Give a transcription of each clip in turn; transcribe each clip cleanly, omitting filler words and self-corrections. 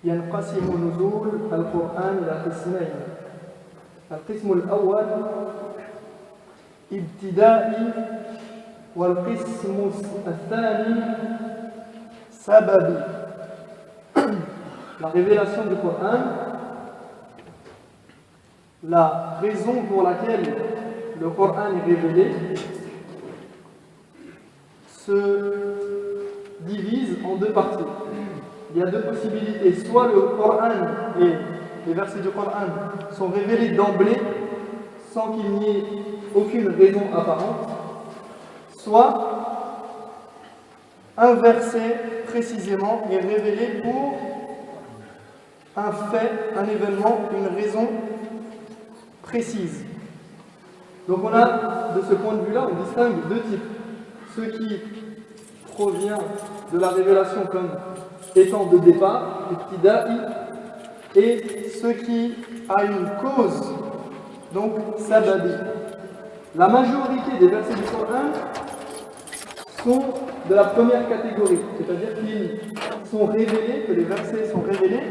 ينقسم نزول القرآن إلى قسمين. القسم الأول ابتدائي والقسم الثاني سببي. La révélation du Coran, la raison pour laquelle le Coran est révélé se divise en deux parties. Il y a deux possibilités. Soit le Coran et les versets du Coran sont révélés d'emblée sans qu'il n'y ait aucune raison apparente, soit un verset précisément est révélé pour un fait, un événement, une raison précise. Donc on a, de ce point de vue-là, on distingue deux types. Ceux qui provient de la révélation comme étant de départ, ibtida'i, et ceux qui a une cause, donc sababi. La majorité des versets du Coran sont de la première catégorie, c'est-à-dire qu'ils sont révélés, que les versets sont révélés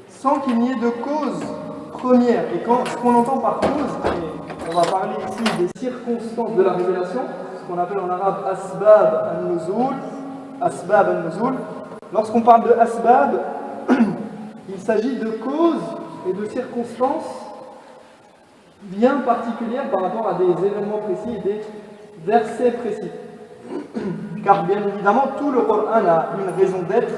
sans qu'il n'y ait de cause première. Et ce qu'on entend par cause, et on va parler ici des circonstances de la révélation, ce qu'on appelle en arabe asbab al-nuzul, asbab al-nuzul. Lorsqu'on parle de asbab, il s'agit de causes et de circonstances bien particulières par rapport à des événements précis et des versets précis. Car bien évidemment, tout le Coran a une raison d'être,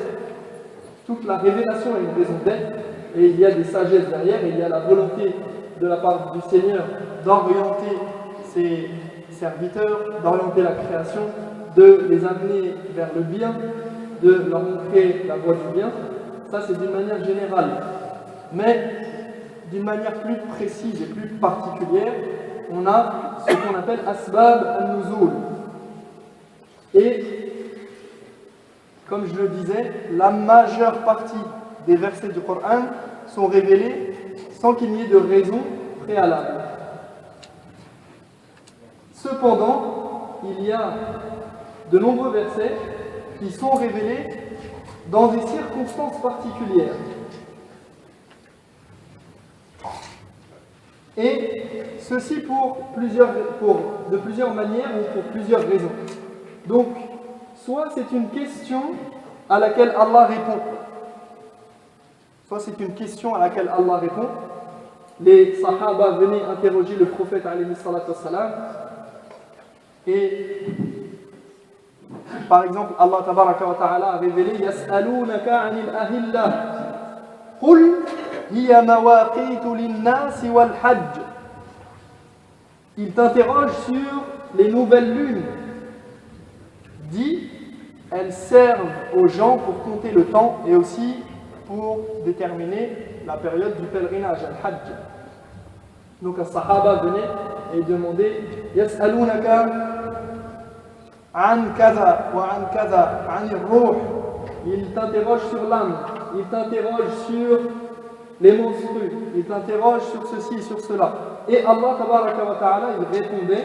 toute la révélation a une raison d'être, et il y a des sagesses derrière, et il y a la volonté de la part du Seigneur d'orienter ses serviteurs, d'orienter la création, de les amener vers le bien, de leur montrer la voie du bien. Ça, c'est d'une manière générale. Mais d'une manière plus précise et plus particulière, on a ce qu'on appelle asbab al-nuzul. Et, comme je le disais, la majeure partie des versets du Coran sont révélés sans qu'il n'y ait de raison préalable. Cependant, il y a de nombreux versets qui sont révélés dans des circonstances particulières. Et ceci de plusieurs manières ou pour plusieurs raisons. Donc, soit c'est une question à laquelle Allah répond. Soit c'est une question à laquelle Allah répond. Les Sahaba venaient interroger le prophète alayhi salatu wassalam. Et par exemple, Allah tabaraka wa ta'ala a révélé Yas'alunaka 'anil ahillah. Qul hiya mawaqitu lin-nasi wal hajj. Il t'interroge sur les nouvelles lunes. Dis, elles servent aux gens pour compter le temps et aussi pour déterminer la période du pèlerinage, al-hajj. Donc un sahaba venait et demandait Yas'alunaka an kaza wa an kaza, an ar-ruh. Il t'interroge sur l'âme, il t'interroge sur les menstrues, il t'interroge sur ceci et sur cela. Et Allah tabaraka wa ta'ala, il répondait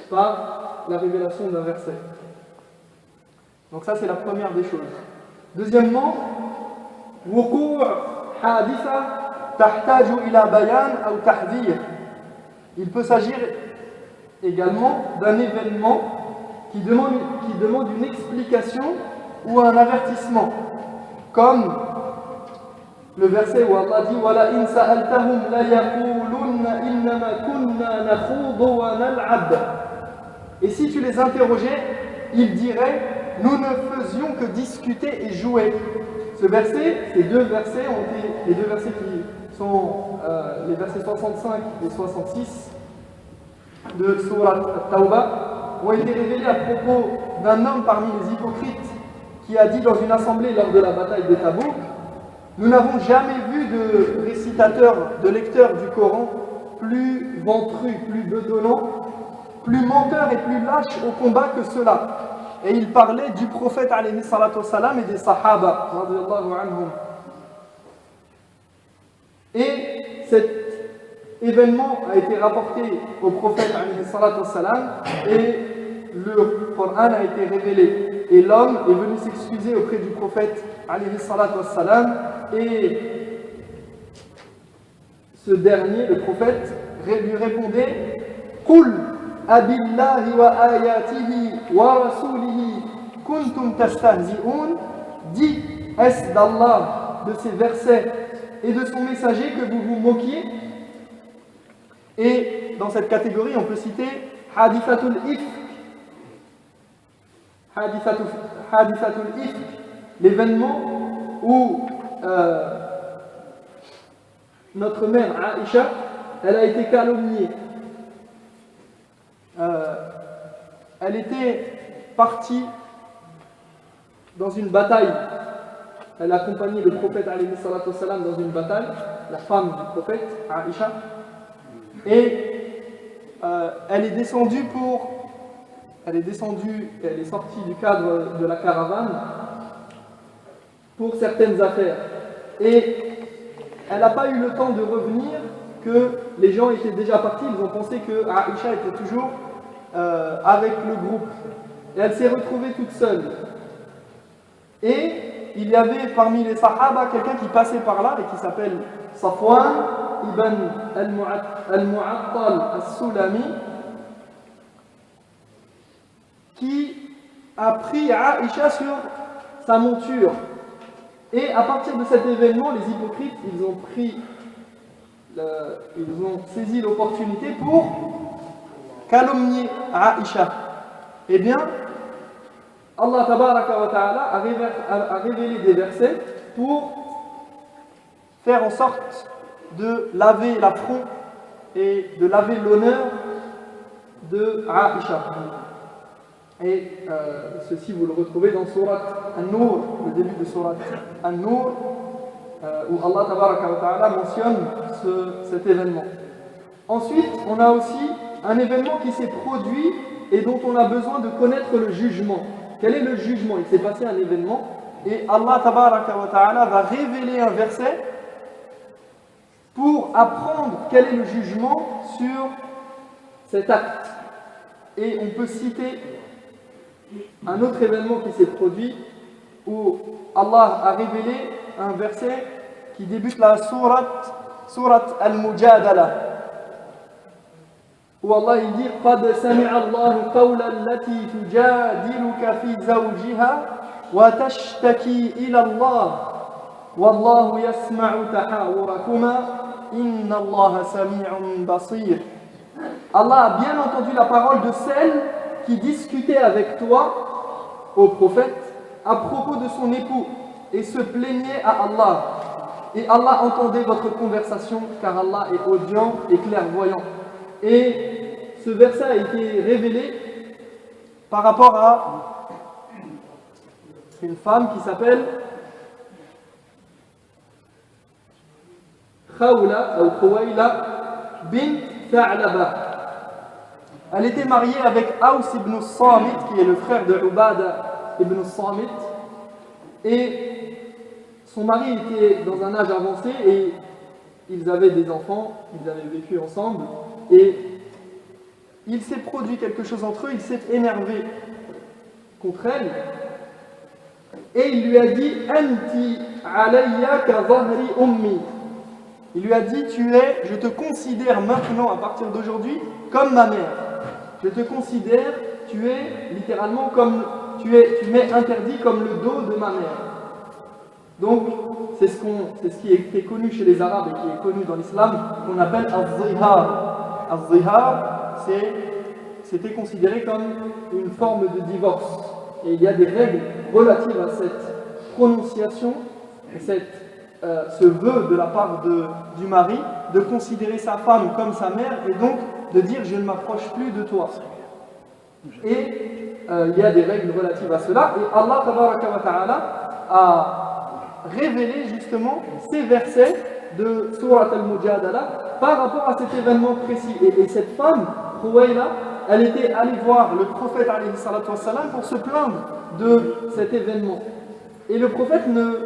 par la révélation d'un verset. Donc ça c'est la première des choses. Deuxièmement, wuqu' haditha tahtaju ila bayan ou tahdhir. Il peut s'agir également d'un événement qui demande une explication ou un avertissement, comme le verset où Allah dit wala in sa'altahum la yaqulunna innama kunna nakhudu wa nal'ab. Et si tu les interrogeais, ils diraient nous ne faisions que discuter et jouer. Ce verset, ces deux versets ont été les deux versets qui sont les versets 65 et 66 de Sourate At-Tawbah ont été révélés à propos d'un homme parmi les hypocrites qui a dit dans une assemblée lors de la bataille de Tabouk: nous n'avons jamais vu de récitateur, de lecteur du Coran plus ventru, plus bedonnant, plus menteur et plus lâche au combat que cela. Et il parlait du prophète alayhi salatu wassalam et des sahaba radiyallahu anhum. Et cet événement a été rapporté au prophète alayhi salatu wassalam et le Coran a été révélé. Et l'homme est venu s'excuser auprès du prophète alayhi salatu wassalam, et ce dernier, le prophète, lui répondait Qul abillahi wa ayatihi wa rasulihi kuntum tastahzi'un. Dis, est-ce d'Allah, de ses versets et de son messager que vous vous moquiez? Et dans cette catégorie, on peut citer Hadithatul Ifk. Hadithatul Ifk, l'événement où notre mère Aïcha, elle a été calomniée. Elle était partie dans une bataille. Elle a accompagné le prophète alayhi salatu wassalam dans une bataille, la femme du prophète, Aïcha. Et elle est sortie du cadre de la caravane pour certaines affaires. Et elle n'a pas eu le temps de revenir, que les gens étaient déjà partis. Ils ont pensé que Aïcha était toujours avec le groupe. Et elle s'est retrouvée toute seule. Et il y avait parmi les Sahaba quelqu'un qui passait par là et qui s'appelle Safwan ibn al-Mu'attal al-Sulami, qui a pris Aïcha sur sa monture. Et à partir de cet événement, les hypocrites, ils ont saisi l'opportunité pour calomnier Aïcha. Eh bien, Allah tabaraka wa ta'ala a révélé des versets pour faire en sorte de laver l'affront et de laver l'honneur de Aïcha. Et ceci vous le retrouvez dans Surat An-Nur, le début de Surat An-Nur, où Allah tabaraka wa ta'ala mentionne cet événement. Ensuite, on a aussi un événement qui s'est produit et dont on a besoin de connaître le jugement. Quel est le jugement? Il s'est passé un événement et Allah tabaraka wa ta'ala va révéler un verset pour apprendre quel est le jugement sur cet acte. Et on peut citer un autre événement qui s'est produit où Allah a révélé un verset qui débute la sourate Al-Mujadala, où Allah il dit قَدْ سَمِعَ اللَّهُ قَوْلَ الَّتِي تُجَادِلُكَ فِي زَوْجِهَا وَتَشْتَكِي إِلَى اللَّهِ وَاللَّهُ يَسْمَعُ تَحَاوُرَكُمَا إِنَّ اللَّهَ سَمِيعٌ بَصِيرٌ. Allah a bien entendu la parole de celle qui discutait avec toi, ô prophète, à propos de son époux et se plaignait à Allah. Et Allah entendait votre conversation car Allah est audient et clairvoyant. Et ce verset a été révélé par rapport à une femme qui s'appelle Khawla ou Khuwaila bint Tha'laba. Elle était mariée avec Aws ibn Samit, qui est le frère de Ubada ibn Samit, et son mari était dans un âge avancé et ils avaient des enfants, ils avaient vécu ensemble, et il s'est produit quelque chose entre eux, il s'est énervé contre elle, et il lui a dit « Anti alayya ka zahri ummi » Il lui a dit « je te considère maintenant, à partir d'aujourd'hui, comme ma mère. Je te considère, tu es littéralement comme, tu m'es interdit comme le dos de ma mère. » Donc, c'est ce qui est connu chez les Arabes et qui est connu dans l'islam, qu'on appelle al-zihar. Al-zihar, c'était considéré comme une forme de divorce. Et il y a des règles relatives à cette prononciation, et ce vœu de la part du mari de considérer sa femme comme sa mère et donc de dire je ne m'approche plus de toi. Et il y a des règles relatives à cela, et Allah tabaraka wa ta'ala a révélé justement ces versets de Surat Al-Mujadala par rapport à cet événement précis. Et cette femme, Khuwaila, elle était allée voir le prophète alayhi salatu wassalam pour se plaindre de cet événement. Et le prophète ne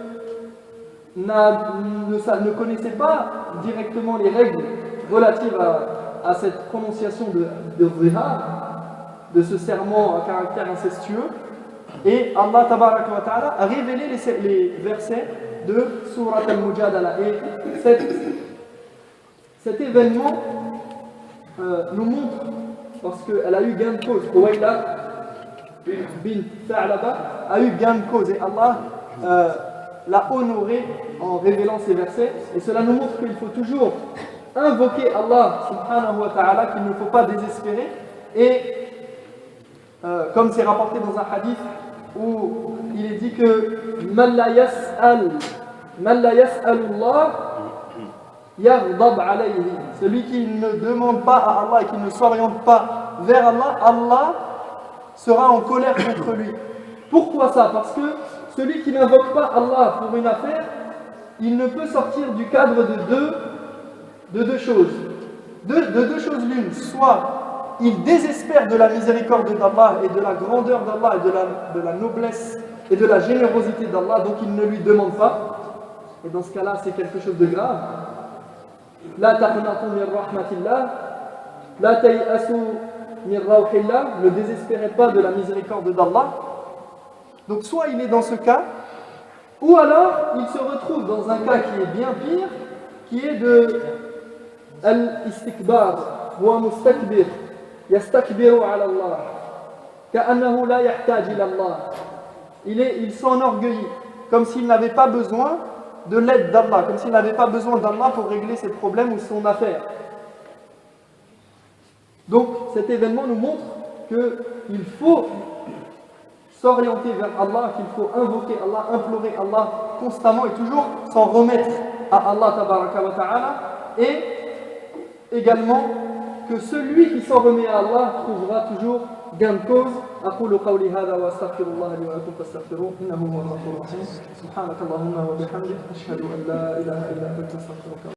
connaissait pas directement les règles relatives à cette prononciation de zihar, de ce serment à caractère incestueux. Et Allah tabaraka wa ta'ala a révélé les versets de Surat al-Mujadala. Et cet événement nous montre, parce qu'elle a eu gain de cause, Khuwaylid bint Tha'laba a eu gain de cause et Allah l'a honoré en révélant ces versets. Et cela nous montre qu'il faut toujours invoquer Allah subhanahu wa ta'ala, qu'il ne faut pas désespérer. Et comme c'est rapporté dans un hadith où il est dit que Man la yas'alullah yaghdab alayhi, celui qui ne demande pas à Allah et qui ne s'oriente pas vers Allah, Allah sera en colère contre lui. Pourquoi ça? Parce que celui qui n'invoque pas Allah pour une affaire, il ne peut sortir du cadre de deux choses. De deux choses l'une. Soit il désespère de la miséricorde d'Allah et de la grandeur d'Allah et de la noblesse et de la générosité d'Allah, donc il ne lui demande pas. Et dans ce cas-là, c'est quelque chose de grave. La taqnatu min rahmatillah, la tayasu min rawhillah, ne désespérez pas de la miséricorde d'Allah. Donc soit il est dans ce cas, ou alors il se retrouve dans un cas qui est bien pire, qui est de al-istikbar, wa mustakbir, yastakbiru ala Allah, ka'annahu la yahtaj ila Allah. Il s'enorgueillit, comme s'il n'avait pas besoin de l'aide d'Allah, comme s'il n'avait pas besoin d'Allah pour régler ses problèmes ou son affaire. Donc cet événement nous montre qu'il faut s'orienter vers Allah, qu'il faut invoquer Allah, implorer Allah constamment et toujours s'en remettre à Allah tabaraka wa ta'ala, et également que celui qui s'en remet à Allah trouvera toujours gain de cause. أقول قولي هذا وأستغفر الله لي ولكم فاستغفروه إنه هو الغفور الرحيم سبحانك اللهم وبحمدك أشهد أن لا إله إلا أنت أستغفرك